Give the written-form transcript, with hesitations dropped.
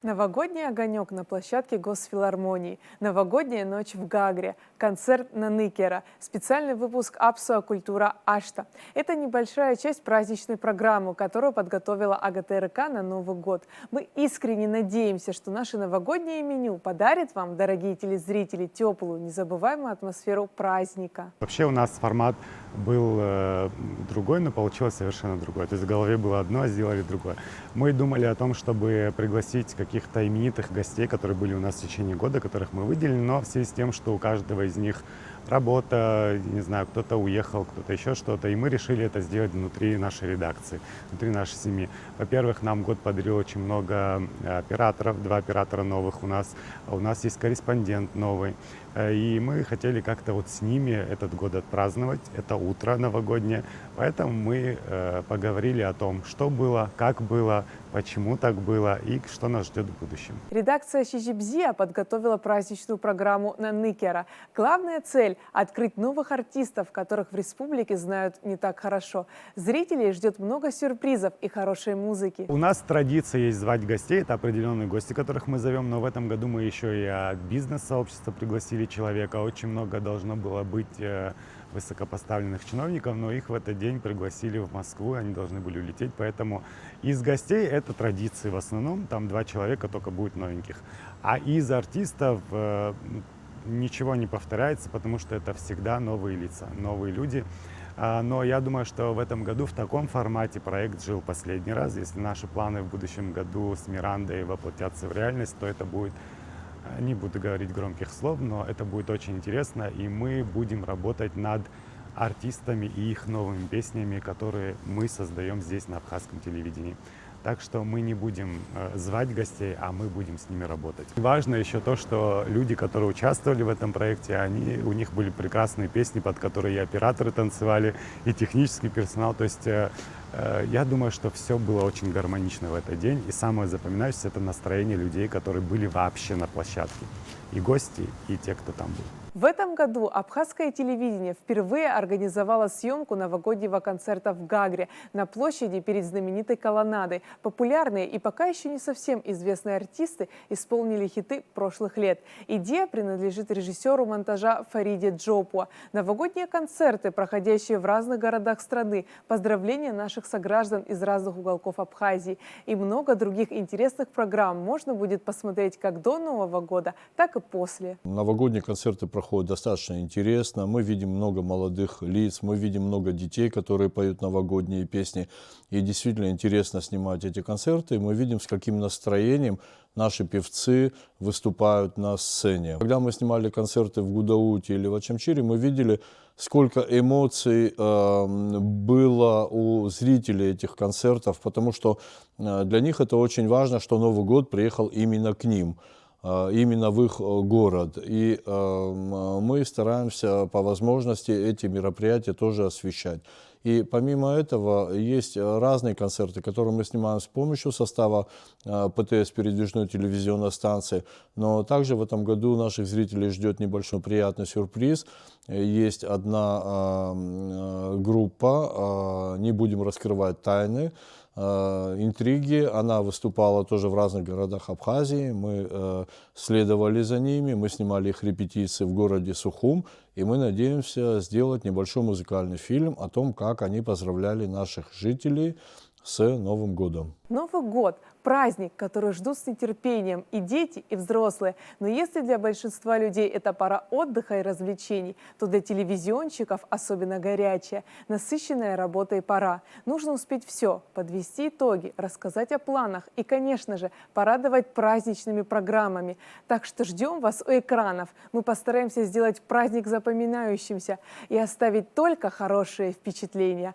Новогодний огонек на площадке Госфилармонии, новогодняя ночь в Гагре, концерт Наныкера, специальный выпуск Апсуа Культура Ашта. Это небольшая часть праздничной программы, которую подготовила АГТРК на Новый год. Мы искренне надеемся, что наше новогоднее меню подарит вам, дорогие телезрители, теплую, незабываемую атмосферу праздника. Вообще у нас формат был другой, но получилось совершенно другое. То есть в голове было одно, а сделали другое. Мы думали о том, чтобы пригласить каких-то именитых гостей, которые были у нас в течение года, которых мы выделили, но в связи с тем, что у каждого из них работа, не знаю, кто-то уехал, кто-то еще что-то, и мы решили это сделать внутри нашей редакции, внутри нашей семьи. Во-первых, нам год подарил очень много операторов, 2 оператора новых у нас есть корреспондент новый, и мы хотели как-то вот с ними этот год отпраздновать, это утро новогоднее, поэтому мы поговорили о том, что было, как было, почему так было и что нас ждет в будущем. Редакция Чичибзия подготовила праздничную программу Наныкера. Главная цель – открыть новых артистов, которых в республике знают не так хорошо. Зрителей ждет много сюрпризов и хорошей музыки. У нас традиция есть звать гостей, это определенные гости, которых мы зовем, но в этом году мы еще и от бизнес-сообщества пригласили человека. Очень много должно было быть высокопоставленных чиновников, но их в этот день пригласили в Москву, они должны были улететь, поэтому из гостей это традиции в основном, там 2 человека только будет новеньких, а из артистов ничего не повторяется, потому что это всегда новые лица, новые люди. Но я думаю, что в этом году в таком формате проект жил последний раз. Если наши планы в будущем году с Мирандой воплотятся в реальность, то это будет, не буду говорить громких слов, но это будет очень интересно, и мы будем работать над артистами и их новыми песнями, которые мы создаем здесь на абхазском телевидении. Так что мы не будем звать гостей, а мы будем с ними работать. Важно еще то, что люди, которые участвовали в этом проекте, у них были прекрасные песни, под которые и операторы танцевали, и технический персонал. То есть я думаю, что все было очень гармонично в этот день. И самое запоминающееся – это настроение людей, которые были вообще на площадке. И гости, и те, кто там был. В этом году абхазское телевидение впервые организовало съемку новогоднего концерта в Гагре на площади перед знаменитой колоннадой. Популярные и пока еще не совсем известные артисты исполнили хиты прошлых лет. Идея принадлежит режиссеру монтажа Фариде Джопуа. Новогодние концерты, проходящие в разных городах страны, поздравления наших сограждан из разных уголков Абхазии и много других интересных программ можно будет посмотреть как до Нового года, так и после. Новогодние концерты проходят достаточно интересно. Мы видим много молодых лиц, мы видим много детей, которые поют новогодние песни. И действительно интересно снимать эти концерты. Мы видим, с каким настроением наши певцы выступают на сцене. Когда мы снимали концерты в Гудауте или в Ачамчире, мы видели, сколько эмоций было у зрителей этих концертов, потому что для них это очень важно, что Новый год приехал именно к ним, именно в их город. И мы стараемся по возможности эти мероприятия тоже освещать. И помимо этого есть разные концерты, которые мы снимаем с помощью состава ПТС, передвижной телевизионной станции. Но также в этом году наших зрителей ждет небольшой приятный сюрприз. Есть одна группа, не будем раскрывать тайны, интриги. Она выступала тоже в разных городах Абхазии. Мы следовали за ними, мы снимали их репетиции в городе Сухум. И мы надеемся сделать небольшой музыкальный фильм о том, как они поздравляли наших жителей с Новым годом. Новый год – праздник, который ждут с нетерпением и дети, и взрослые. Но если для большинства людей это пора отдыха и развлечений, то для телевизионщиков особенно горячая, насыщенная работой пора. Нужно успеть все – подвести итоги, рассказать о планах и, конечно же, порадовать праздничными программами. Так что ждем вас у экранов. Мы постараемся сделать праздник запоминающимся и оставить только хорошие впечатления.